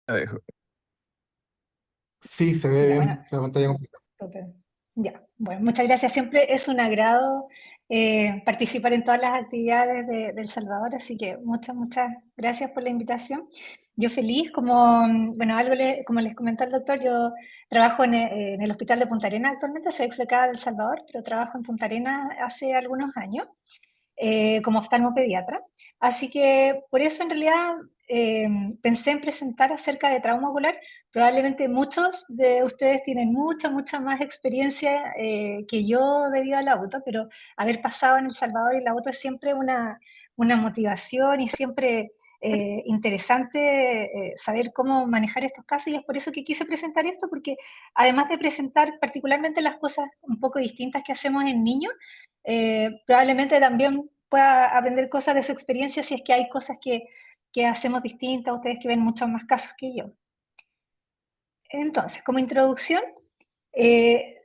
A ver, Sí, se ve Ya, bueno, bien la pantalla completa. súper. Ya, bueno, muchas gracias. Siempre es un agrado participar en todas las actividades de El Salvador, así que muchas gracias por la invitación. Yo feliz, como, bueno, como les comentó el doctor, yo trabajo en el Hospital de Punta Arenas actualmente, soy ex becada de El Salvador, pero trabajo en Punta Arenas hace algunos años como oftalmopediatra. Así que por eso en realidad eh, pensé en presentar acerca de trauma ocular. Probablemente muchos de ustedes tienen mucha más experiencia que yo debido al auto, pero haber pasado en El Salvador y el auto es siempre una motivación y siempre interesante saber cómo manejar estos casos y es por eso que quise presentar esto, porque además de presentar particularmente las cosas un poco distintas que hacemos en niños, probablemente también pueda aprender cosas de su experiencia si es que hay cosas que hacemos distintas, ustedes que ven muchos más casos que yo. Entonces, como introducción, eh,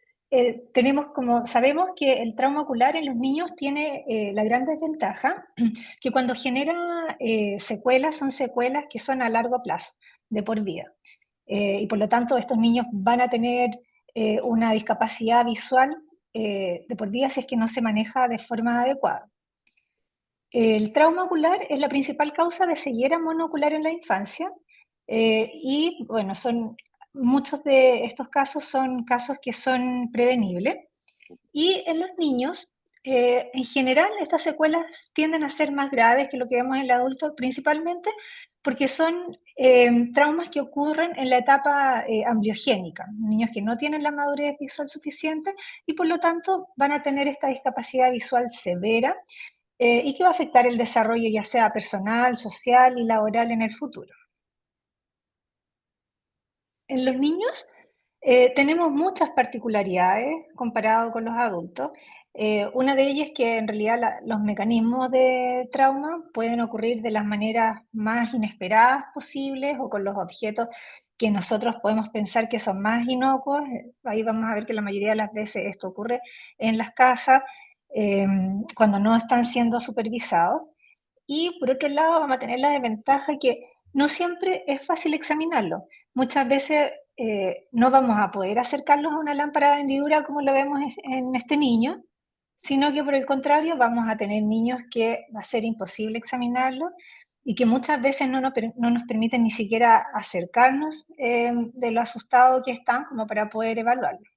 tenemos como sabemos que el trauma ocular en los niños tiene la gran desventaja que cuando genera secuelas son secuelas que son a largo plazo, de por vida. Y por lo tanto estos niños van a tener una discapacidad visual de por vida si es que no se maneja de forma adecuada. El trauma ocular es la principal causa de ceguera monocular en la infancia y bueno, muchos de estos casos son casos que son prevenibles y en los niños, en general, estas secuelas tienden a ser más graves que lo que vemos en el adulto, principalmente porque son traumas que ocurren en la etapa ambliogénica, niños que no tienen la madurez visual suficiente y por lo tanto van a tener esta discapacidad visual severa y que va a afectar el desarrollo ya sea personal, social y laboral en el futuro. En los niños tenemos muchas particularidades comparado con los adultos. Una de ellas es que en realidad los mecanismos de trauma pueden ocurrir de las maneras más inesperadas posibles o con los objetos que nosotros podemos pensar que son más inocuos. Ahí vamos a ver que la mayoría de las veces esto ocurre en las casas eh, cuando no están siendo supervisados. Y por otro lado, vamos a tener la desventaja que no siempre es fácil examinarlo. Muchas veces no vamos a poder acercarlos a una lámpara de hendidura como lo vemos en este niño, sino que por el contrario vamos a tener niños que va a ser imposible examinarlos y que muchas veces no nos permiten ni siquiera acercarnos de lo asustado que están como para poder evaluarlo.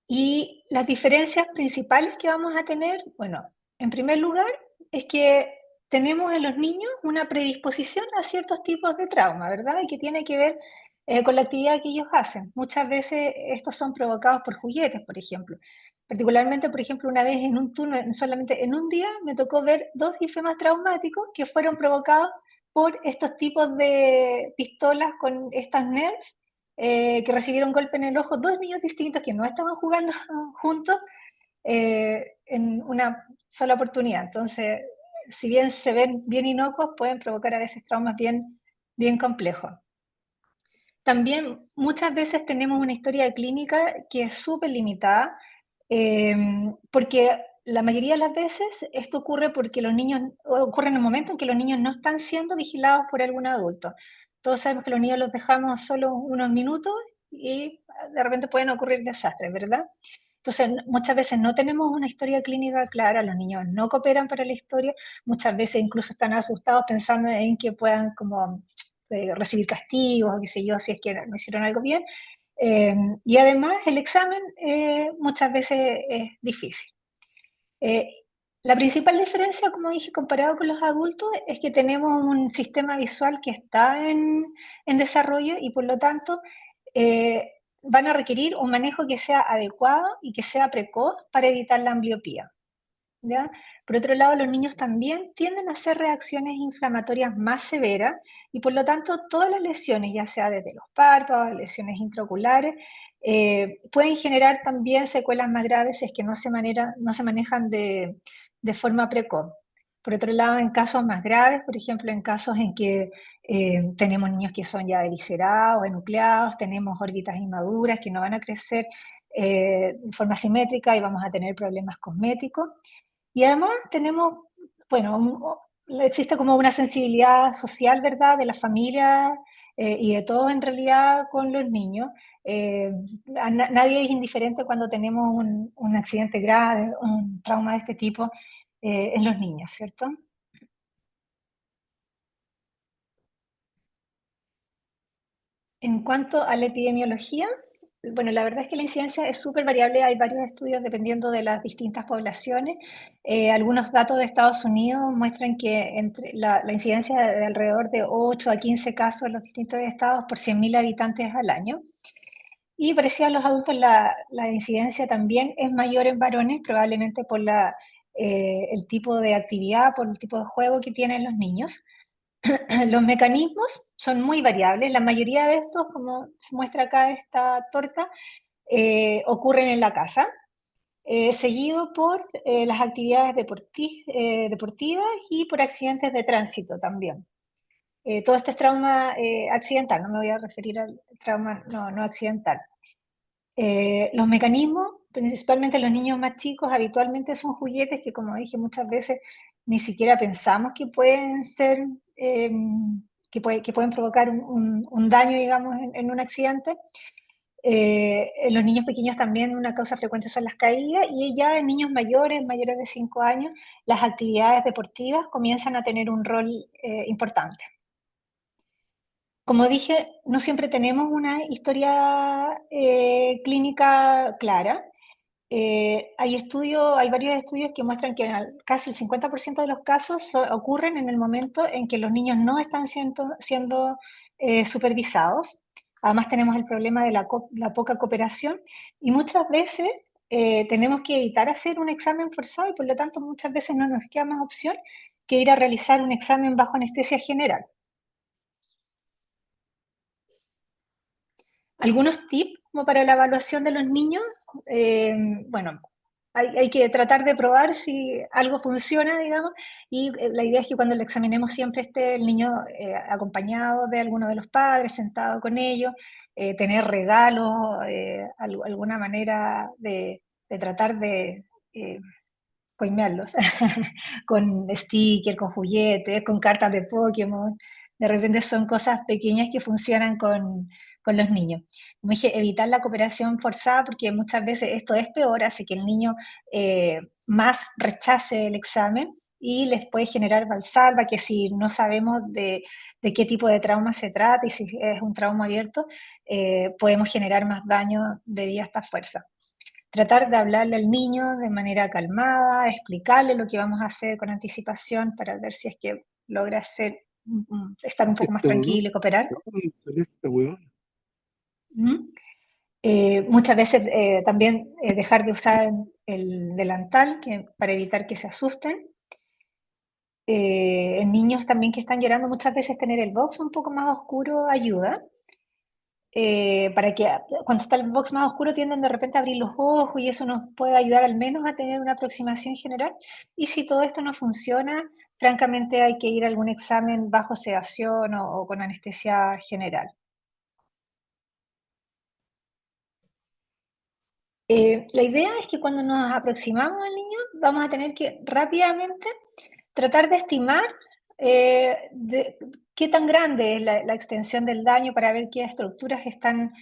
Y las diferencias principales que vamos a tener, bueno, en primer lugar, es que tenemos en los niños una predisposición a ciertos tipos de trauma, ¿verdad? Y que tiene que ver con la actividad que ellos hacen. Muchas veces estos son provocados por juguetes, por ejemplo. Particularmente, por ejemplo, una vez en un turno, solamente en un día, me tocó ver dos difemas traumáticos que fueron provocados por estos tipos de pistolas con estas Nerf que recibieron golpe en el ojo, dos niños distintos que no estaban jugando juntos en una sola oportunidad. Entonces, si bien se ven bien inocuos, pueden provocar a veces traumas bien complejos. También muchas veces tenemos una historia clínica que es súper limitada, eh, porque la mayoría de las veces esto ocurre porque los niños, ocurre en el momento en que los niños no están siendo vigilados por algún adulto. Todos sabemos que los niños los dejamos solo unos minutos y de repente pueden ocurrir desastres, ¿verdad? Entonces, muchas veces no tenemos una historia clínica clara, los niños no cooperan para la historia, muchas veces incluso están asustados pensando en que puedan como recibir castigos o qué sé yo, si es que no hicieron algo bien. Y además el examen muchas veces es difícil. Eh, la principal diferencia, como dije, comparado con los adultos, es que tenemos un sistema visual que está en desarrollo y por lo tanto eh, van a requerir un manejo que sea adecuado y que sea precoz para evitar la ambliopía. ¿Ya? Por otro lado, los niños también tienden a hacer reacciones inflamatorias más severas y por lo tanto todas las lesiones, ya sea desde los párpados, lesiones intraoculares, pueden generar también secuelas más graves si es que no se manejan de forma precoz. Por otro lado, en casos más graves, por ejemplo, en casos en que tenemos niños que son ya eviscerados, enucleados, tenemos órbitas inmaduras que no van a crecer de forma simétrica y vamos a tener problemas cosméticos. Y además tenemos, bueno, existe como una sensibilidad social, ¿verdad?, de la familia y de todos en realidad con los niños. Eh, Nadie es indiferente cuando tenemos un accidente grave, un trauma de este tipo en los niños, ¿cierto? En cuanto a la epidemiología, bueno, la verdad es que la incidencia es súper variable. Hay varios estudios dependiendo de las distintas poblaciones. Algunos datos de Estados Unidos muestran que entre la incidencia de alrededor de 8 a 15 casos en los distintos estados por 100.000 habitantes al año. Y parecido a los adultos, la incidencia también es mayor en varones, probablemente por el tipo de actividad, por el tipo de juego que tienen los niños. Los mecanismos son muy variables. La mayoría de estos, como se muestra acá esta torta, ocurren en la casa, seguido por las actividades deportivas y por accidentes de tránsito también. Todo esto es trauma accidental, no me voy a referir al trauma no accidental. Los mecanismos, principalmente los niños más chicos, habitualmente son juguetes que, como dije muchas veces, ni siquiera pensamos que pueden ser, eh, que pueden provocar un daño, digamos, en un accidente. En los niños pequeños también una causa frecuente son las caídas y ya en niños mayores, mayores de 5 años, las actividades deportivas comienzan a tener un rol importante. Como dije, no siempre tenemos una historia clínica clara. Hay varios estudios que muestran que casi el 50% de los casos ocurren en el momento en que los niños no están siendo supervisados. Además tenemos el problema de la poca cooperación y muchas veces tenemos que evitar hacer un examen forzado y por lo tanto muchas veces no nos queda más opción que ir a realizar un examen bajo anestesia general. Algunos tips como para la evaluación de los niños. eh, bueno, hay que tratar de probar si algo funciona, digamos, y la idea es que cuando lo examinemos siempre esté el niño acompañado de alguno de los padres, sentado con ellos, tener regalos, alguna manera de tratar de coimearlos, con stickers, con juguetes, con cartas de Pokémon. De repente son cosas pequeñas que funcionan con los niños. Como dije, evitar la cooperación forzada porque muchas veces esto es peor, hace que el niño más rechace el examen y les puede generar valsalva, que si no sabemos de qué tipo de trauma se trata y si es un trauma abierto, podemos generar más daño debido a esta fuerza. Tratar de hablarle al niño de manera calmada, explicarle lo que vamos a hacer con anticipación para ver si es que logra estar un poco más Esto, ¿no? tranquilo y cooperar. ¿Dónde salió esta weón? ¿Mm? Muchas veces también dejar de usar el delantal para evitar que se asusten. En niños también que están llorando, muchas veces tener el box un poco más oscuro ayuda. Para que cuando está el box más oscuro tienden de repente a abrir los ojos y eso nos puede ayudar al menos a tener una aproximación general. Y si todo esto no funciona, francamente hay que ir a algún examen bajo sedación o con anestesia general. La idea es que cuando nos aproximamos al niño vamos a tener que rápidamente tratar de estimar qué tan grande es la extensión del daño para ver qué estructuras están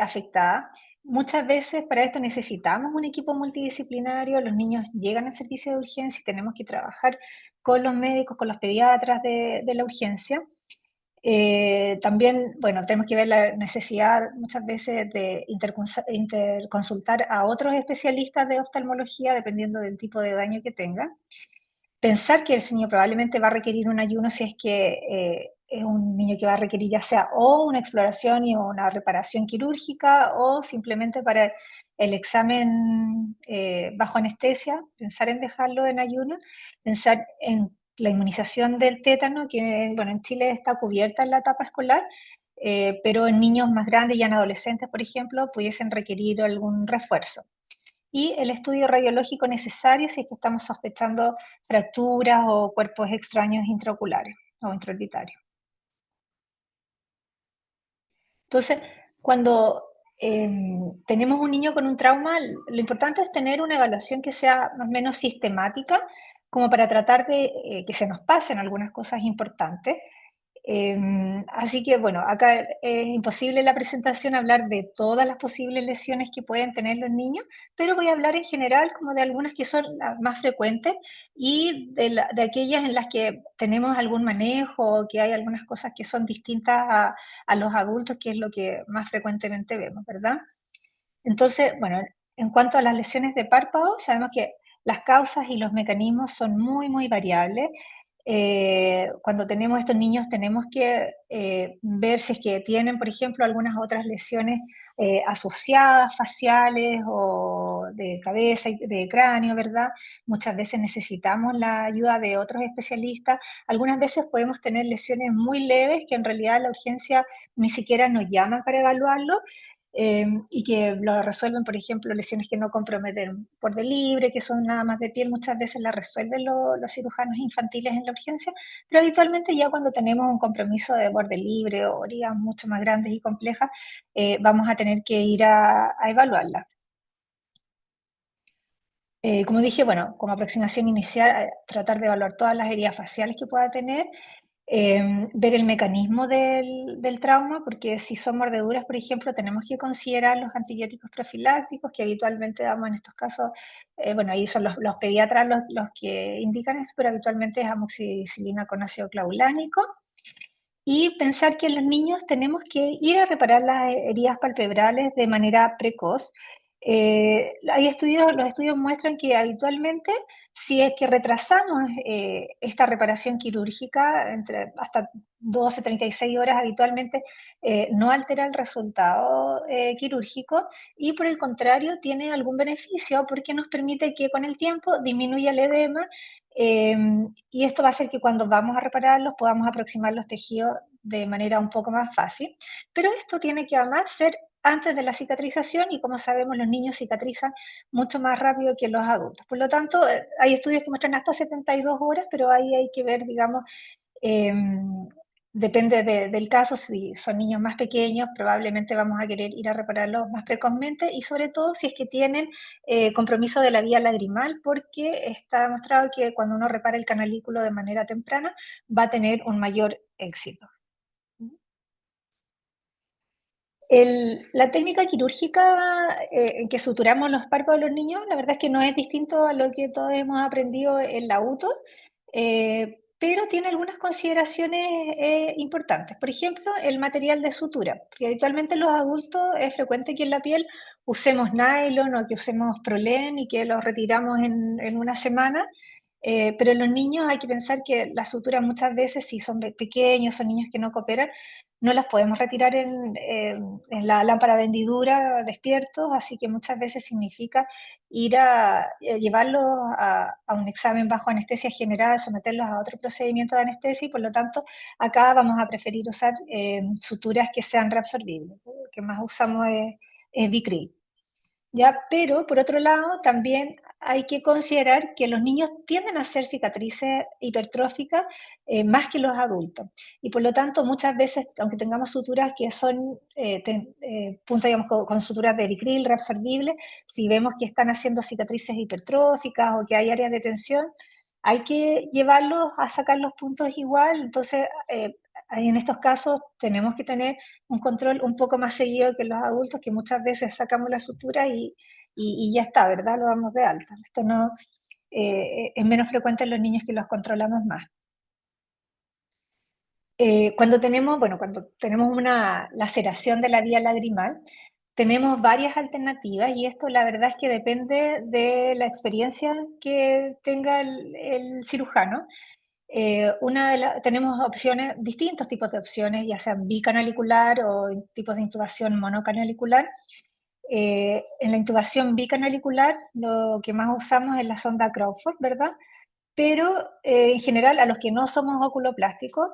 afectadas. Muchas veces para esto necesitamos un equipo multidisciplinario, los niños llegan al servicio de urgencia y tenemos que trabajar con los médicos, con los pediatras de la urgencia. También, bueno, tenemos que ver la necesidad muchas veces de interconsultar a otros especialistas de oftalmología dependiendo del tipo de daño que tenga. Pensar que el niño probablemente va a requerir un ayuno si es que es un niño que va a requerir ya sea o una exploración y una reparación quirúrgica o simplemente para el examen bajo anestesia, pensar en dejarlo en ayuno, pensar en la inmunización del tétano, que bueno, en Chile está cubierta en la etapa escolar, pero en niños más grandes y en adolescentes, por ejemplo, pudiesen requerir algún refuerzo y el estudio radiológico necesario si es que estamos sospechando fracturas o cuerpos extraños intraoculares o intraorbitarios. Entonces, cuando tenemos un niño con un trauma, lo importante es tener una evaluación que sea más o menos sistemática como para tratar de que se nos pasen algunas cosas importantes. Así que bueno, acá es imposible en la presentación hablar de todas las posibles lesiones que pueden tener los niños, pero voy a hablar en general como de algunas que son las más frecuentes y de aquellas en las que tenemos algún manejo o que hay algunas cosas que son distintas a los adultos, que es lo que más frecuentemente vemos, ¿verdad? Entonces, bueno, en cuanto a las lesiones de párpado, sabemos que las causas y los mecanismos son muy, muy variables. Cuando tenemos estos niños tenemos que ver si es que tienen, por ejemplo, algunas otras lesiones asociadas, faciales o de cabeza, de cráneo, ¿verdad? Muchas veces necesitamos la ayuda de otros especialistas. Algunas veces podemos tener lesiones muy leves que en realidad la urgencia ni siquiera nos llama para evaluarlo, y que lo resuelven, por ejemplo, lesiones que no comprometen borde libre, que son nada más de piel, muchas veces las resuelven los cirujanos infantiles en la urgencia, pero habitualmente ya cuando tenemos un compromiso de borde libre o heridas mucho más grandes y complejas, vamos a tener que ir a evaluarla. Como dije, bueno, como aproximación inicial, tratar de evaluar todas las heridas faciales que pueda tener, ver el mecanismo del trauma, porque si son mordeduras, por ejemplo, tenemos que considerar los antibióticos profilácticos que habitualmente damos en estos casos. Bueno, ahí son los pediatras los que indican esto, pero habitualmente es amoxicilina con ácido clavulánico. Y pensar que los niños tenemos que ir a reparar las heridas palpebrales de manera precoz. Hay estudios, los estudios muestran que habitualmente, si es que retrasamos esta reparación quirúrgica entre hasta 12, 36 horas, habitualmente no altera el resultado quirúrgico y por el contrario tiene algún beneficio porque nos permite que con el tiempo disminuya el edema, y esto va a hacer que cuando vamos a repararlos podamos aproximar los tejidos de manera un poco más fácil. Pero esto tiene que además ser antes de la cicatrización y como sabemos los niños cicatrizan mucho más rápido que los adultos. Por lo tanto, hay estudios que muestran hasta 72 horas, pero ahí hay que ver, digamos, depende del caso, si son niños más pequeños, probablemente vamos a querer ir a repararlos más precozmente y sobre todo si es que tienen compromiso de la vía lagrimal, porque está demostrado que cuando uno repara el canalículo de manera temprana va a tener un mayor éxito. La técnica quirúrgica en que suturamos los párpados de los niños, la verdad es que no es distinto a lo que todos hemos aprendido en la UTO, pero tiene algunas consideraciones importantes. Por ejemplo, el material de sutura, porque habitualmente los adultos es frecuente que en la piel usemos nylon o que usemos Prolén y que los retiramos en una semana. Pero en los niños hay que pensar que las suturas muchas veces, si son pequeños, son niños que no cooperan, no las podemos retirar en la lámpara de hendidura despiertos, así que muchas veces significa ir a llevarlos a un examen bajo anestesia general, someterlos a otro procedimiento de anestesia y por lo tanto acá vamos a preferir usar suturas que sean reabsorbibles. Lo que más usamos es Vicryl. ¿Ya? Pero, por otro lado, también hay que considerar que los niños tienden a hacer cicatrices hipertróficas más que los adultos. Y por lo tanto, muchas veces, aunque tengamos suturas que son, punto, digamos, con suturas de Vicryl reabsorbibles, si vemos que están haciendo cicatrices hipertróficas o que hay áreas de tensión, hay que llevarlos a sacar los puntos igual. Entonces, en estos casos tenemos que tener un control un poco más seguido que los adultos, que muchas veces sacamos la sutura y ya está, ¿verdad? Lo damos de alta. Esto no es menos frecuente en los niños que los controlamos más. Cuando tenemos una laceración de la vía lagrimal, tenemos varias alternativas y esto la verdad es que depende de la experiencia que tenga el cirujano. Tenemos opciones, distintos tipos de opciones, ya sean bicanalicular o tipos de intubación monocanalicular. En la intubación bicanalicular lo que más usamos es la sonda Crawford, ¿verdad? Pero en general a los que no somos oculoplásticos,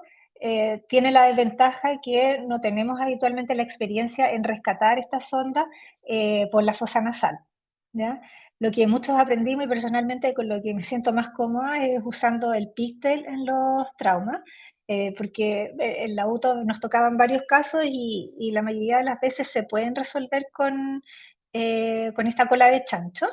tiene la desventaja que no tenemos habitualmente la experiencia en rescatar esta sonda por la fosa nasal, ¿ya? Lo que muchos aprendimos y personalmente con lo que me siento más cómoda es usando el píctel en los traumas, porque en la UTO nos tocaban varios casos y la mayoría de las veces se pueden resolver con esta cola de chancho.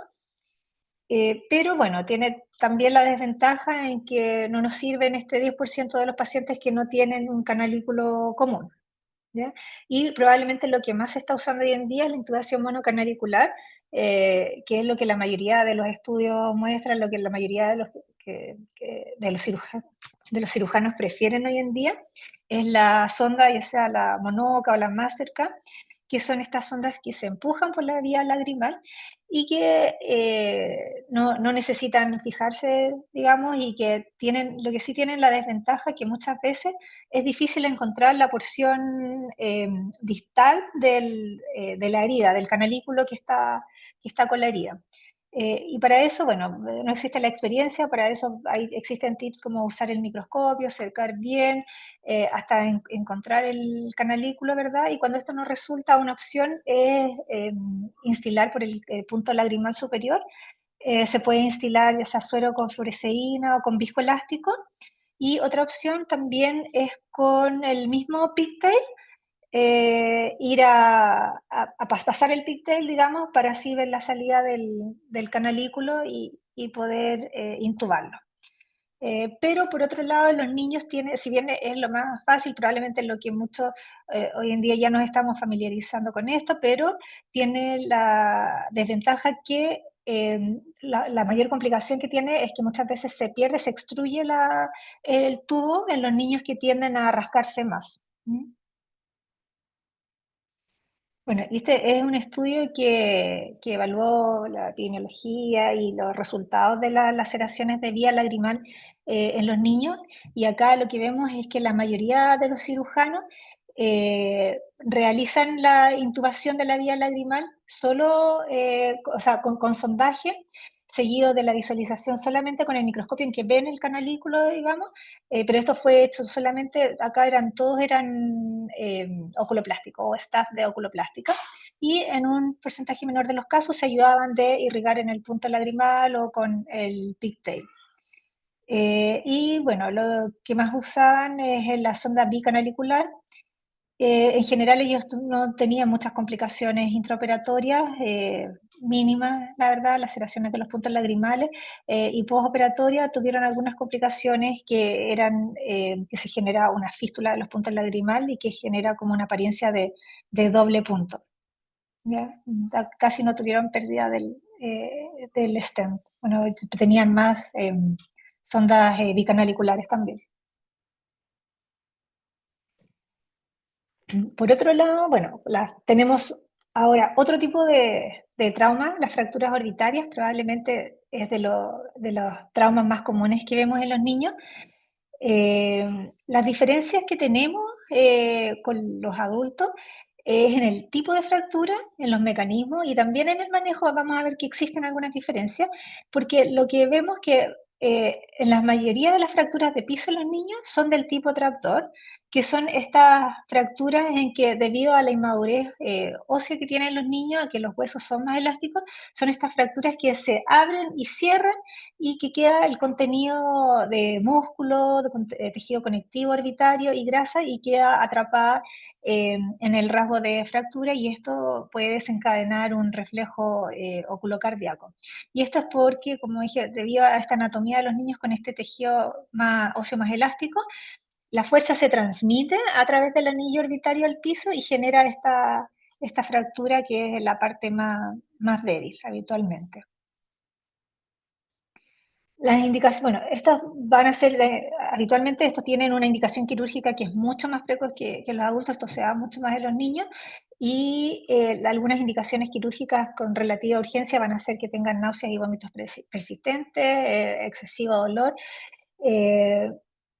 Pero bueno, tiene también la desventaja en que no nos sirven este 10% de los pacientes que no tienen un canalículo común. ¿Ya? Y probablemente lo que más se está usando hoy en día es la intubación monocanalicular, que es lo que la mayoría de los estudios muestran, lo que la mayoría de de los cirujanos prefieren hoy en día, es la sonda, ya sea la Monoca o la Mastercam, que son estas sondas que se empujan por la vía lagrimal y que no necesitan fijarse, digamos, y que tienen, lo que sí tienen la desventaja que muchas veces es difícil encontrar la porción distal de la herida, del canalículo que está con la herida. Y para eso, bueno, no existe la experiencia, para eso existen tips como usar el microscopio, cercar bien, hasta encontrar el canalículo, ¿verdad? Y cuando esto no resulta, una opción es instilar por el punto lagrimal superior. Se puede instilar ya sea suero con fluoresceína o con viscoelástico. Y otra opción también es con el mismo pigtail, ir a pasar el pigtail, digamos, para así ver la salida del canalículo y poder intubarlo. Pero por otro lado, los niños tienen, si bien es lo más fácil, probablemente lo que muchos hoy en día ya nos estamos familiarizando con esto, pero tiene la desventaja que la mayor complicación que tiene es que muchas veces se pierde, se extruye el tubo en los niños que tienden a rascarse más. ¿Mm? Bueno, este es un estudio que evaluó la epidemiología y los resultados de las laceraciones de vía lagrimal en los niños, y acá lo que vemos es que la mayoría de los cirujanos realizan la intubación de la vía lagrimal solo, o sea, con sondaje, seguido de la visualización solamente con el microscopio en que ven el canalículo, digamos, pero esto fue hecho solamente, acá todos eran oculoplásticos o staff de oculoplástica, y en un porcentaje menor de los casos se ayudaban de irrigar en el punto lagrimal o con el pigtail. Y bueno, lo que más usaban es la sonda bicanalicular. En general ellos no tenían muchas complicaciones intraoperatorias, mínimas, la verdad, laceraciones de los puntos lagrimales, y postoperatoria tuvieron algunas complicaciones que eran que se genera una fístula de los puntos lagrimales y que genera como una apariencia de doble punto. ¿Ya? Casi no tuvieron pérdida del stent. Bueno, tenían más sondas bicanaliculares también. Por otro lado, bueno, tenemos ahora otro tipo de trauma, las fracturas orbitarias, probablemente es de los traumas más comunes que vemos en los niños. Las diferencias que tenemos con los adultos es en el tipo de fractura, en los mecanismos y también en el manejo. Vamos a ver que existen algunas diferencias, porque lo que vemos que en la mayoría de las fracturas de piso en los niños son del tipo trapdoor, que son estas fracturas en que debido a la inmadurez ósea que tienen los niños, a que los huesos son más elásticos, son estas fracturas que se abren y cierran y que queda el contenido de músculo, de tejido conectivo orbitario y grasa y queda atrapada en el rasgo de fractura, y esto puede desencadenar un reflejo oculocardíaco. Y esto es porque, como dije, debido a esta anatomía de los niños con este tejido óseo más elástico, la fuerza se transmite a través del anillo orbitario al piso y genera esta fractura que es la parte más débil habitualmente. Las indicaciones, bueno, estas van a ser, habitualmente estos tienen una indicación quirúrgica que es mucho más precoz que los adultos, esto se da mucho más en los niños, y algunas indicaciones quirúrgicas con relativa urgencia van a ser que tengan náuseas y vómitos persistentes, excesivo dolor, eh,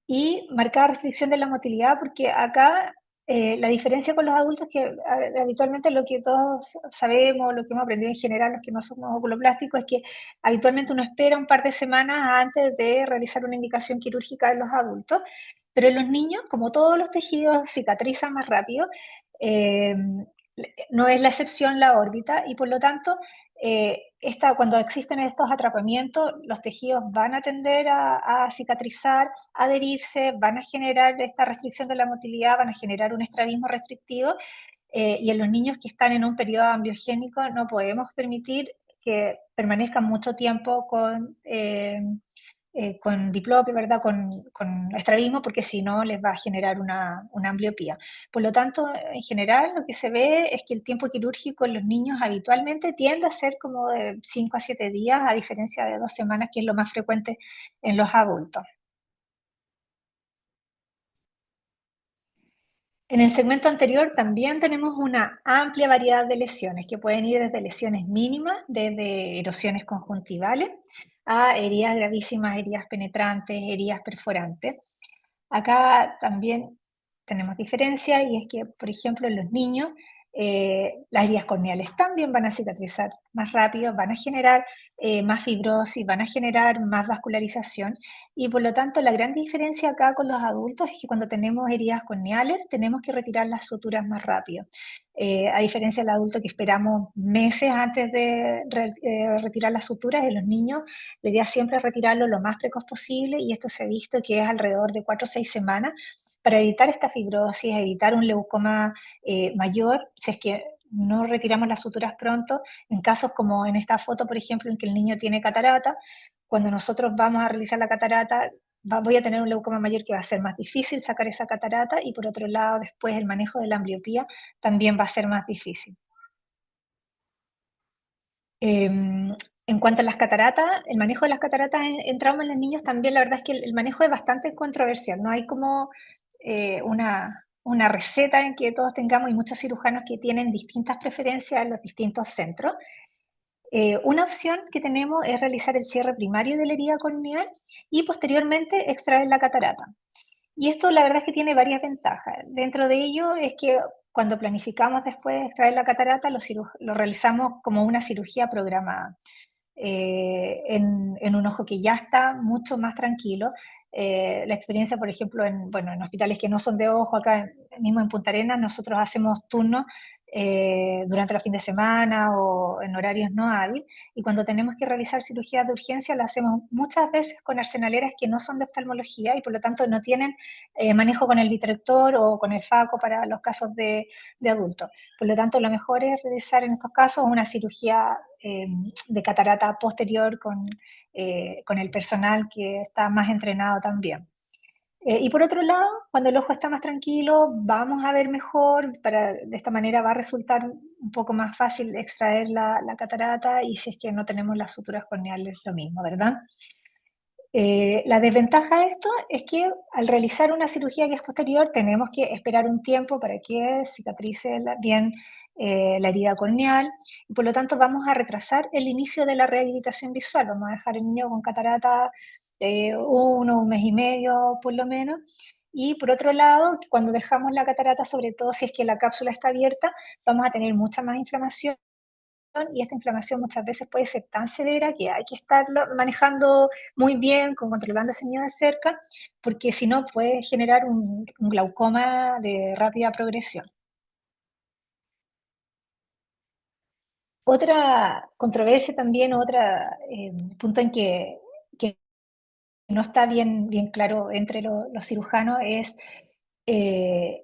y marcada restricción de la motilidad, porque acá la diferencia con los adultos, que habitualmente lo que todos sabemos, lo que hemos aprendido en general, los que no somos oculoplásticos, es que habitualmente uno espera un par de semanas antes de realizar una indicación quirúrgica en los adultos, pero en los niños, como todos los tejidos cicatrizan más rápido, eh, no es la excepción la órbita, y por lo tanto cuando existen estos atrapamientos, los tejidos van a tender a cicatrizar, a adherirse, van a generar esta restricción de la motilidad, van a generar un estrabismo restrictivo, y en los niños que están en un periodo ambiogénico no podemos permitir que permanezcan mucho tiempo con diplopia, ¿verdad? Con estrabismo, porque si no les va a generar una ambliopía. Por lo tanto, en general, lo que se ve es que el tiempo quirúrgico en los niños habitualmente tiende a ser como de 5 a 7 días, a diferencia de 2 semanas, que es lo más frecuente en los adultos. En el segmento anterior también tenemos una amplia variedad de lesiones que pueden ir desde lesiones mínimas, desde erosiones conjuntivales, a heridas gravísimas, heridas penetrantes, heridas perforantes. Acá también tenemos diferencia y es que, por ejemplo, en los niños, las heridas corneales también van a cicatrizar más rápido, van a generar más fibrosis, van a generar más vascularización y por lo tanto la gran diferencia acá con los adultos es que cuando tenemos heridas corneales tenemos que retirar las suturas más rápido. A diferencia del adulto que esperamos meses antes de retirar las suturas, en los niños la idea siempre es retirarlo lo más precoz posible y esto se ha visto que es alrededor de 4 o 6 semanas para evitar esta fibrosis, evitar un leucoma mayor, si es que no retiramos las suturas pronto, en casos como en esta foto, por ejemplo, en que el niño tiene catarata, cuando nosotros vamos a realizar la catarata, voy a tener un leucoma mayor que va a ser más difícil sacar esa catarata y por otro lado, después el manejo de la ambliopía también va a ser más difícil. En cuanto a las cataratas, el manejo de las cataratas en trauma en los niños también, la verdad es que el manejo es bastante controversial. No hay como una receta en que todos tengamos y muchos cirujanos que tienen distintas preferencias en los distintos centros. Una opción que tenemos es realizar el cierre primario de la herida corneal y posteriormente extraer la catarata. Y esto la verdad es que tiene varias ventajas. Dentro de ello es que cuando planificamos después extraer la catarata, lo realizamos como una cirugía programada en un ojo que ya está mucho más tranquilo. La experiencia, por ejemplo, bueno, en hospitales que no son de ojo, acá mismo en Punta Arenas, nosotros hacemos turnos durante los fines de semana o en horarios no hábiles, y cuando tenemos que realizar cirugías de urgencia, la hacemos muchas veces con arsenaleras que no son de oftalmología y por lo tanto no tienen manejo con el vitrector o con el FACO para los casos de adultos. Por lo tanto, lo mejor es realizar en estos casos una cirugía de catarata posterior con el personal que está más entrenado también. Y por otro lado, cuando el ojo está más tranquilo, vamos a ver mejor, de esta manera va a resultar un poco más fácil extraer la catarata y si es que no tenemos las suturas corneales, lo mismo, ¿verdad? La desventaja de esto es que al realizar una cirugía que es posterior, tenemos que esperar un tiempo para que cicatrice bien la herida corneal y por lo tanto vamos a retrasar el inicio de la rehabilitación visual. Vamos a dejar el niño con catarata 1 mes y medio por lo menos. Y por otro lado, cuando dejamos la catarata, sobre todo si es que la cápsula está abierta, vamos a tener mucha más inflamación y esta inflamación muchas veces puede ser tan severa que hay que estarlo manejando muy bien, controlando ese niño de cerca, porque si no puede generar un glaucoma de rápida progresión. Otra controversia también, otro punto en que no está bien claro entre los cirujanos es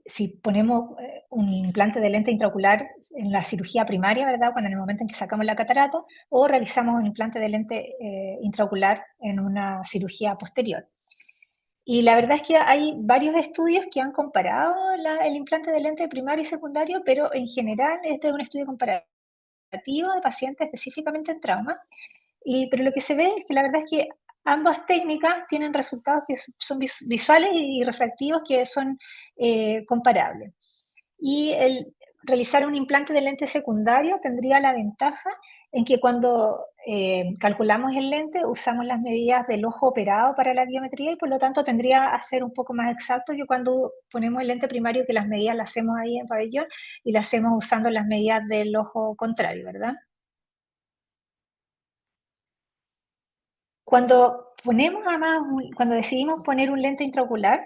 si ponemos un implante de lente intraocular en la cirugía primaria, ¿verdad? Cuando en el momento en que sacamos la catarata, o realizamos un implante de lente intraocular en una cirugía posterior. Y la verdad es que hay varios estudios que han comparado el implante de lente primario y secundario, pero en general este es un estudio comparativo de pacientes específicamente en trauma. Pero lo que se ve es que la verdad es que ambas técnicas tienen resultados que son visuales y refractivos que son comparables. Y el realizar un implante de lente secundario tendría la ventaja en que cuando calculamos el lente usamos las medidas del ojo operado para la biometría y por lo tanto tendría a ser un poco más exacto que cuando ponemos el lente primario que las medidas las hacemos ahí en pabellón y las hacemos usando las medidas del ojo contrario, ¿verdad? Cuando decidimos poner un lente intraocular,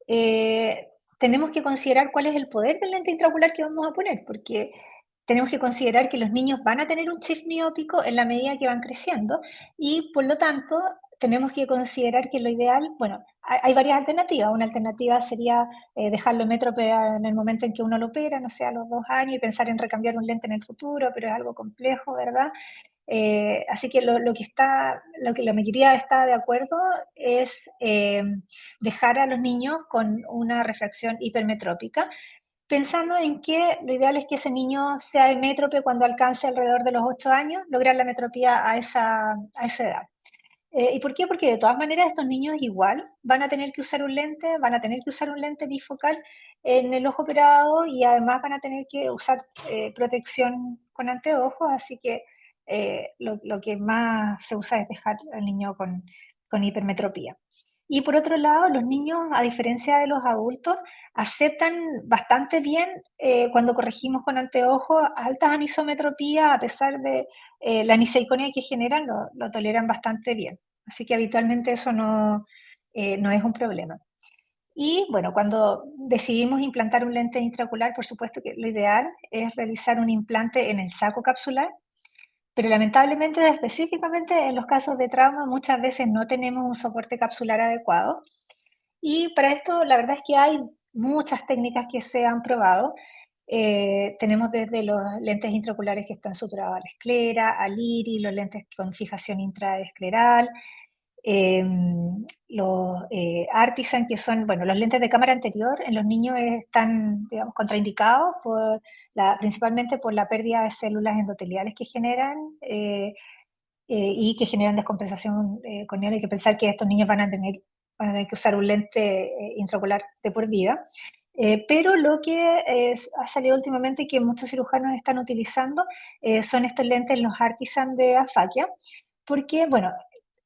eh, tenemos que considerar cuál es el poder del lente intraocular que vamos a poner, porque tenemos que considerar que los niños van a tener un shift miópico en la medida que van creciendo y por lo tanto tenemos que considerar que lo ideal, bueno, hay varias alternativas. Una alternativa sería dejarlo métrope en el momento en que uno lo opera, no sé, a los 2 años y pensar en recambiar un lente en el futuro, pero es algo complejo, ¿verdad? Así que lo que la mayoría está de acuerdo es dejar a los niños con una refracción hipermetrópica, pensando en que lo ideal es que ese niño sea emétrope cuando alcance alrededor de los 8 años, lograr la metropía a esa edad. ¿Y por qué? Porque de todas maneras estos niños igual van a tener que usar un lente, van a tener que usar un lente bifocal en el ojo operado y además van a tener que usar protección con anteojos, así que lo que más se usa es dejar al niño con hipermetropía. Y por otro lado, los niños, a diferencia de los adultos, aceptan bastante bien cuando corregimos con anteojos altas anisometropías, a pesar de la aniseikonia que generan, lo toleran bastante bien. Así que habitualmente eso no es un problema. Y bueno, cuando decidimos implantar un lente intraocular, por supuesto que lo ideal es realizar un implante en el saco capsular, pero lamentablemente, específicamente en los casos de trauma, muchas veces no tenemos un soporte capsular adecuado. Y para esto, la verdad es que hay muchas técnicas que se han probado. Tenemos desde los lentes intraoculares que están suturados a la esclera, al iris, los lentes con fijación intraescleral, los Artisan, que son, bueno, los lentes de cámara anterior en los niños están, digamos, contraindicados principalmente por la pérdida de células endoteliales que generan y que generan descompensación corneal. Hay que pensar que estos niños van a tener que usar un lente intraocular de por vida. Pero lo que ha salido últimamente y que muchos cirujanos están utilizando son estos lentes, los Artisan de afaquia, porque, bueno,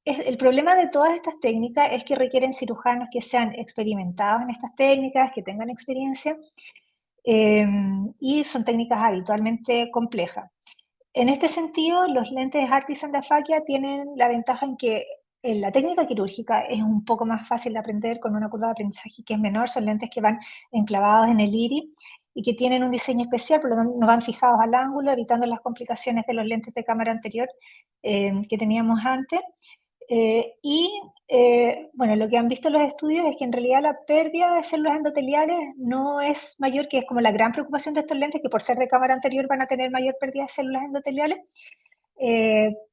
el problema de todas estas técnicas es que requieren cirujanos que sean experimentados en estas técnicas, que tengan experiencia, y son técnicas habitualmente complejas. En este sentido, los lentes Artisan de afaquia tienen la ventaja en que en la técnica quirúrgica es un poco más fácil de aprender con una curva de aprendizaje que es menor, son lentes que van enclavados en el iris y que tienen un diseño especial, por lo tanto no van fijados al ángulo, evitando las complicaciones de los lentes de cámara anterior que teníamos antes. Bueno, lo que han visto los estudios es que en realidad la pérdida de células endoteliales no es mayor, que es como la gran preocupación de estos lentes, que por ser de cámara anterior van a tener mayor pérdida de células endoteliales,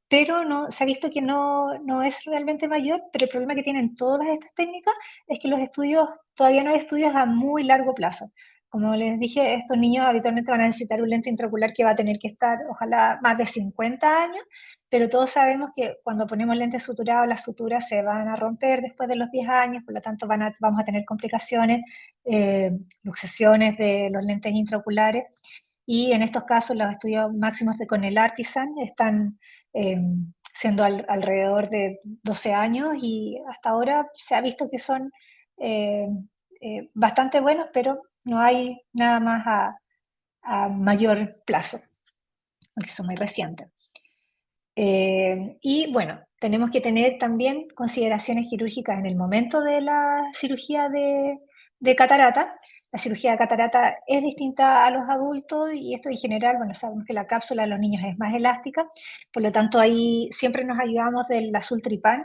pero se ha visto que no es realmente mayor, pero el problema que tienen todas estas técnicas es que todavía no hay estudios a muy largo plazo. Como les dije, estos niños habitualmente van a necesitar un lente intraocular que va a tener que estar, ojalá, más de 50 años, pero todos sabemos que cuando ponemos lentes suturados, las suturas se van a romper después de los 10 años, por lo tanto vamos a tener complicaciones, luxaciones de los lentes intraoculares, y en estos casos los estudios máximos con el Artisan están eh, siendo alrededor de 12 años y hasta ahora se ha visto que son eh, bastante buenos, pero no hay nada más a mayor plazo, porque son muy recientes. Y bueno, tenemos que tener también consideraciones quirúrgicas en el momento de la cirugía de catarata. La cirugía de catarata es distinta a los adultos y esto en general, bueno, sabemos que la cápsula de los niños es más elástica, por lo tanto ahí siempre nos ayudamos del azul tripán,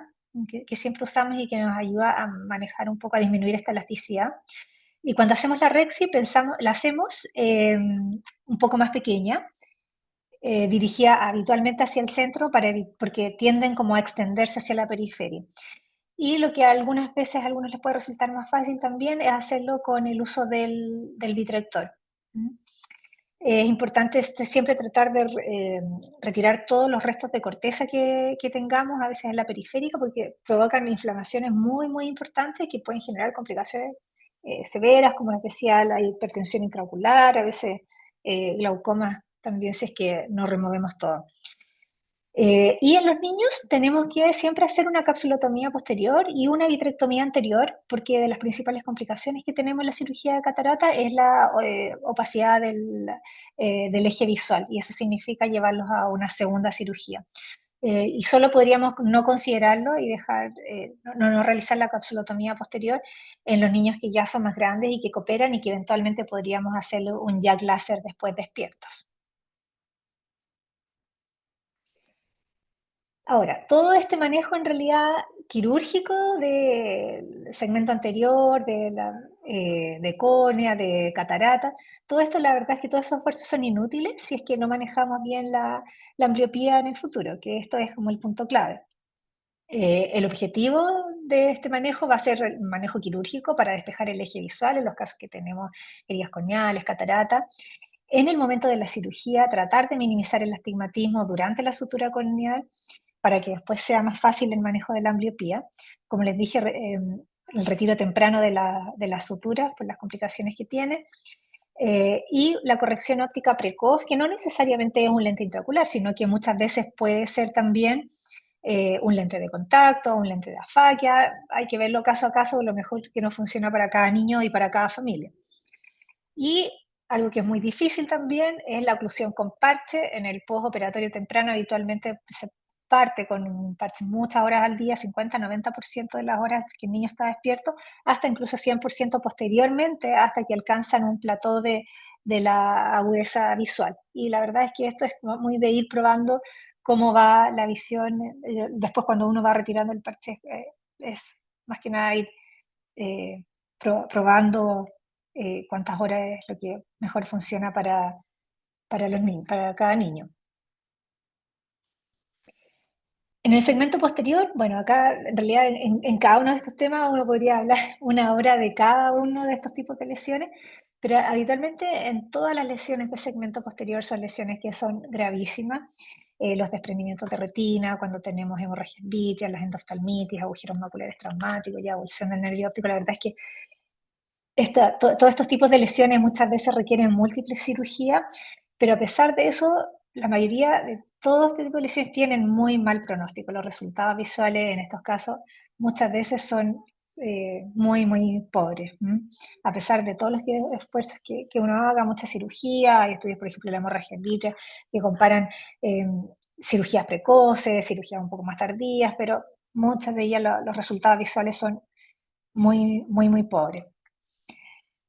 que siempre usamos y que nos ayuda a manejar un poco, a disminuir esta elasticidad. Y cuando hacemos la Rexi, la hacemos un poco más pequeña, dirigida habitualmente hacia el centro porque tienden como a extenderse hacia la periferia. Y lo que algunas veces a algunos les puede resultar más fácil también es hacerlo con el uso del vitrector. ¿Mm? Es importante siempre tratar de retirar todos los restos de corteza que tengamos, a veces en la periférica, porque provocan inflamaciones muy, muy importantes que pueden generar complicaciones severas, como les decía, la hipertensión intraocular, a veces glaucoma también, si es que no removemos todo. Y en los niños tenemos que siempre hacer una capsulotomía posterior y una vitrectomía anterior, porque de las principales complicaciones que tenemos en la cirugía de catarata es la opacidad del eje visual, y eso significa llevarlos a una segunda cirugía. Y solo podríamos no considerarlo y dejar, no realizar la capsulotomía posterior en los niños que ya son más grandes y que cooperan y que eventualmente podríamos hacerle un jack láser después despiertos. Ahora, todo este manejo en realidad quirúrgico del segmento anterior, de córnea, de catarata. Todo esto, la verdad es que todos esos esfuerzos son inútiles si es que no manejamos bien la ambliopía en el futuro, que esto es como el punto clave. El objetivo de este manejo va a ser el manejo quirúrgico para despejar el eje visual en los casos que tenemos heridas corneales, catarata. En el momento de la cirugía, tratar de minimizar el astigmatismo durante la sutura corneal para que después sea más fácil el manejo de la ambliopía. Como les dije, el retiro temprano de la sutura por las complicaciones que tiene. Y la corrección óptica precoz, que no necesariamente es un lente intraocular, sino que muchas veces puede ser también un lente de contacto, un lente de afaquia. Hay que verlo caso a caso, lo mejor que no funciona para cada niño y para cada familia. Y algo que es muy difícil también es la oclusión con parche. En el postoperatorio temprano habitualmente se parte con un parche muchas horas al día, 50-90% de las horas que el niño está despierto, hasta incluso 100% posteriormente, hasta que alcanzan un plató de la agudeza visual. Y la verdad es que esto es muy de ir probando cómo va la visión. Después cuando uno va retirando el parche, es más que nada ir eh, probando cuántas horas es lo que mejor funciona para los niños, para cada niño. En el segmento posterior, bueno, acá en realidad en cada uno de estos temas uno podría hablar una hora de cada uno de estos tipos de lesiones, pero habitualmente en todas las lesiones de segmento posterior son lesiones que son gravísimas. Los desprendimientos de retina, cuando tenemos hemorragias vítreas, las endoftalmitis, agujeros maculares traumáticos, ya evolución del nervio óptico, la verdad es que todos estos tipos de lesiones muchas veces requieren múltiples cirugías, pero a pesar de eso, la mayoría de todos este tipo de lesiones tienen muy mal pronóstico. Los resultados visuales en estos casos muchas veces son muy, muy pobres. A pesar de todos los esfuerzos que uno haga, mucha cirugía, hay estudios, por ejemplo, de la hemorragia vítrea, que comparan eh, cirugías precoces, cirugías un poco más tardías, pero muchas de ellas los resultados visuales son muy, muy, muy pobres.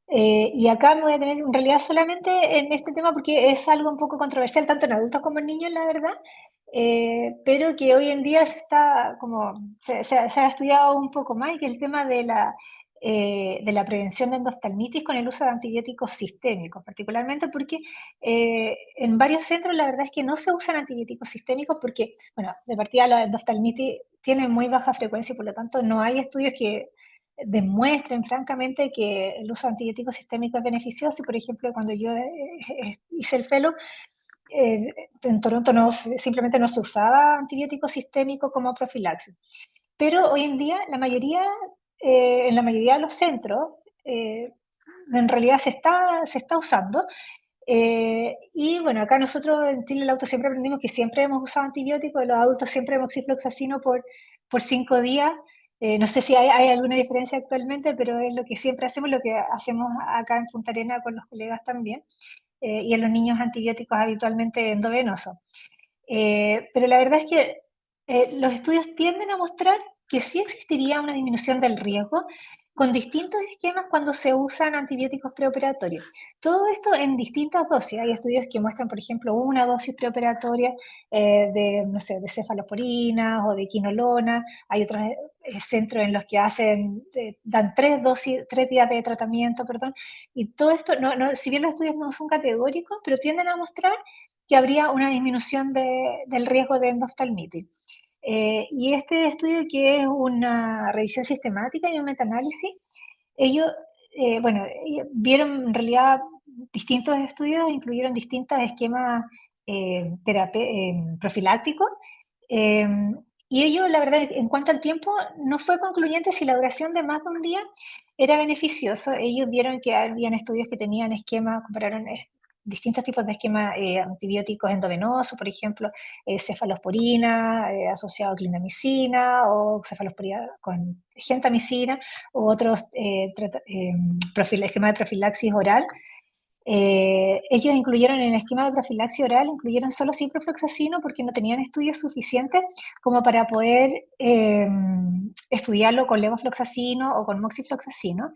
Y acá me voy a tener en realidad solamente en este tema porque es algo un poco controversial, tanto en adultos como en niños, la verdad, pero que hoy en día se ha estudiado un poco más, y que es el tema de la prevención de endoftalmitis con el uso de antibióticos sistémicos, particularmente porque en varios centros la verdad es que no se usan antibióticos sistémicos porque, bueno, de partida la endoftalmitis tiene muy baja frecuencia y por lo tanto no hay estudios que demuestren francamente que el uso de antibióticos sistémicos es beneficioso. Y, por ejemplo, cuando yo hice el fellow, eh, en Toronto simplemente no se usaba antibiótico sistémico como profilaxis. Pero hoy en día, en la mayoría de los centros, en realidad se está usando. Y bueno, acá nosotros en Chile el Auto siempre aprendimos que siempre hemos usado antibióticos, los adultos siempre moxifloxacino por 5 días. No sé si hay alguna diferencia actualmente, pero es lo que siempre hacemos, lo que hacemos acá en Punta Arenas con los colegas también. Y en los niños antibióticos habitualmente endovenosos. Pero la verdad es que los estudios tienden a mostrar que sí existiría una disminución del riesgo con distintos esquemas cuando se usan antibióticos preoperatorios. Todo esto en distintas dosis. Hay estudios que muestran, por ejemplo, una dosis preoperatoria no sé, de cefalosporina o de quinolona. Hay otros centros en los que dan 3 días de tratamiento, perdón. Y todo esto, si bien los estudios no son categóricos, pero tienden a mostrar que habría una disminución del riesgo de endoftalmitis. Y este estudio, que es una revisión sistemática y un metaanálisis, ellos, ellos vieron en realidad distintos estudios, incluyeron distintos esquemas profilácticos, eh, y ellos, la verdad, en cuanto al tiempo, no fue concluyente si la duración de más de un día era beneficioso. Ellos vieron que habían estudios que tenían esquemas, compararon distintos tipos de esquemas antibióticos endovenosos, por ejemplo, cefalosporina asociado a clindamicina o cefalosporina con gentamicina u otros esquemas de profilaxis oral. Ellos incluyeron en el esquema de profilaxis oral, incluyeron solo ciprofloxacino porque no tenían estudios suficientes como para poder estudiarlo con levofloxacino o con moxifloxacino.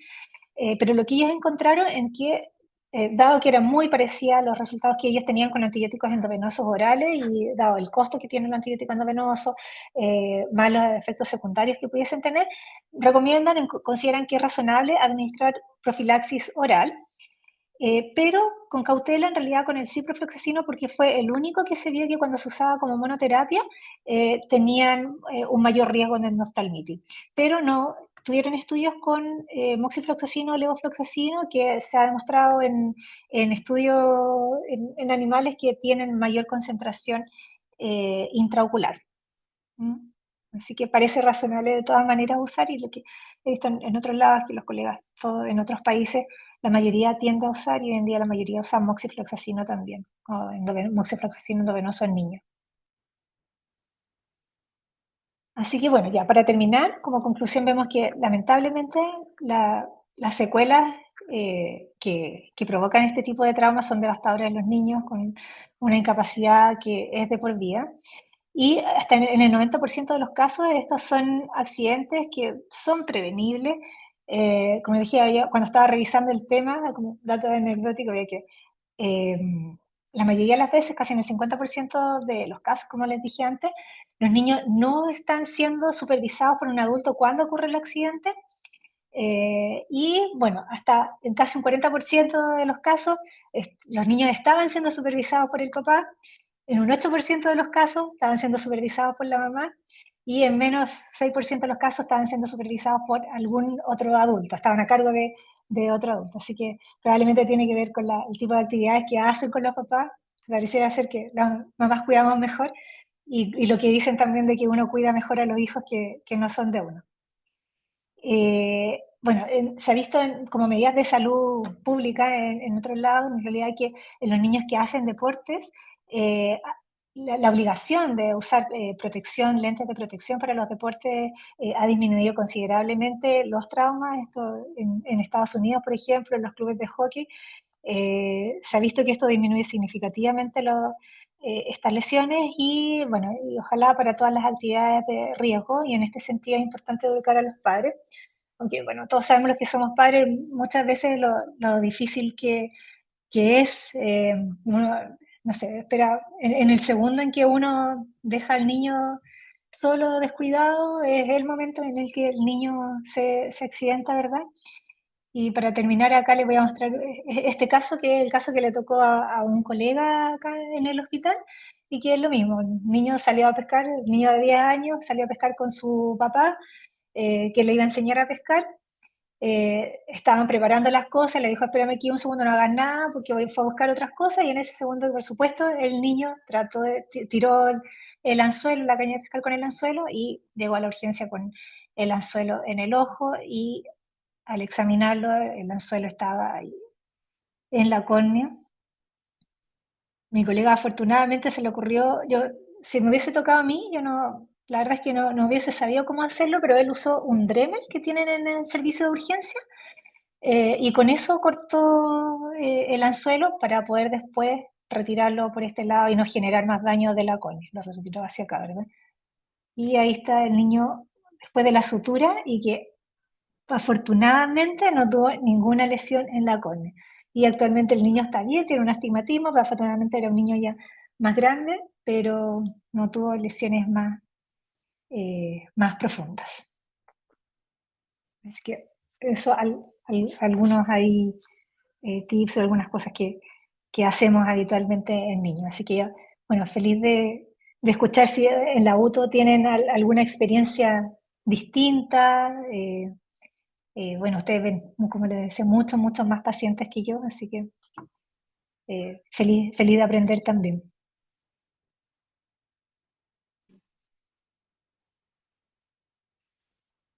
Pero lo que ellos encontraron en que dado que era muy parecida a los resultados que ellos tenían con antibióticos endovenosos orales y dado el costo que tiene el antibiótico endovenoso, más los efectos secundarios que pudiesen tener, recomiendan, consideran que es razonable administrar profilaxis oral, pero con cautela en realidad con el ciprofloxacino porque fue el único que se vio que cuando se usaba como monoterapia tenían un mayor riesgo de endoftalmitis. Pero no tuvieron estudios con moxifloxacino o levofloxacino que se ha demostrado en estudios en animales que tienen mayor concentración intraocular. ¿Mm? Así que parece razonable de todas maneras usar y lo que he visto en otros lados, que los colegas todo, en otros países, la mayoría tiende a usar y hoy en día la mayoría usa moxifloxacino también, o moxifloxacino endovenoso en niños. Así que bueno, ya para terminar, como conclusión vemos que lamentablemente las secuelas que provocan este tipo de traumas son devastadoras en los niños con una incapacidad que es de por vida. Y hasta en el 90% de los casos estos son accidentes que son prevenibles. Como decía yo, cuando estaba revisando el tema, como dato anecdótico, veía que eh, la mayoría de las veces, casi en el 50% de los casos, como les dije antes, los niños no están siendo supervisados por un adulto cuando ocurre el accidente. Y bueno, hasta en casi un 40% de los casos, los niños estaban siendo supervisados por el papá, en un 8% de los casos estaban siendo supervisados por la mamá y en menos 6% de los casos estaban siendo supervisados por algún otro adulto, estaban a cargo de otro adulto. Así que probablemente tiene que ver con el tipo de actividades que hacen con los papás. Pareciera ser que las mamás cuidamos mejor y lo que dicen también de que uno cuida mejor a los hijos que no son de uno. Bueno, se ha visto como medidas de salud pública en otros lados, en realidad que en los niños que hacen deportes, eh, la obligación de usar protección, lentes de protección para los deportes ha disminuido considerablemente los traumas. Esto en Estados Unidos, por ejemplo, en los clubes de hockey, se ha visto que esto disminuye significativamente estas lesiones y, bueno, y ojalá para todas las actividades de riesgo, y en este sentido es importante educar a los padres aunque bueno, todos sabemos los que somos padres, muchas veces lo difícil que es, uno, no sé, espera, en el segundo en que uno deja al niño solo, descuidado, es el momento en el que el niño se accidenta, ¿verdad? Y para terminar acá les voy a mostrar este caso, que es el caso que le tocó a un colega acá en el hospital, y que es lo mismo, el niño salió a pescar, el niño de 10 años salió a pescar con su papá, que le iba a enseñar a pescar, estaban preparando las cosas, le dijo, espérame aquí un segundo, no hagas nada, porque fue a buscar otras cosas, y en ese segundo, por supuesto, el niño tiró el anzuelo, la caña de pescar con el anzuelo, y llegó a la urgencia con el anzuelo en el ojo, y al examinarlo, el anzuelo estaba ahí en la córnea. Mi colega afortunadamente se le ocurrió, si me hubiese tocado a mí, yo no, la verdad es que no hubiese sabido cómo hacerlo, pero él usó un Dremel que tienen en el servicio de urgencia, y con eso cortó el anzuelo para poder después retirarlo por este lado y no generar más daño de la córnea. Lo retiró hacia acá, ¿verdad? Y ahí está el niño después de la sutura y que afortunadamente no tuvo ninguna lesión en la córnea. Y actualmente el niño está bien, tiene un astigmatismo, pero afortunadamente era un niño ya más grande, pero no tuvo lesiones más profundas. Así que eso, algunos ahí tips o algunas cosas que hacemos habitualmente en niños. Así que yo, bueno, feliz de escuchar si en la UTO tienen alguna experiencia distinta. Bueno, ustedes ven, como les decía, muchos más pacientes que yo, así que feliz de aprender también.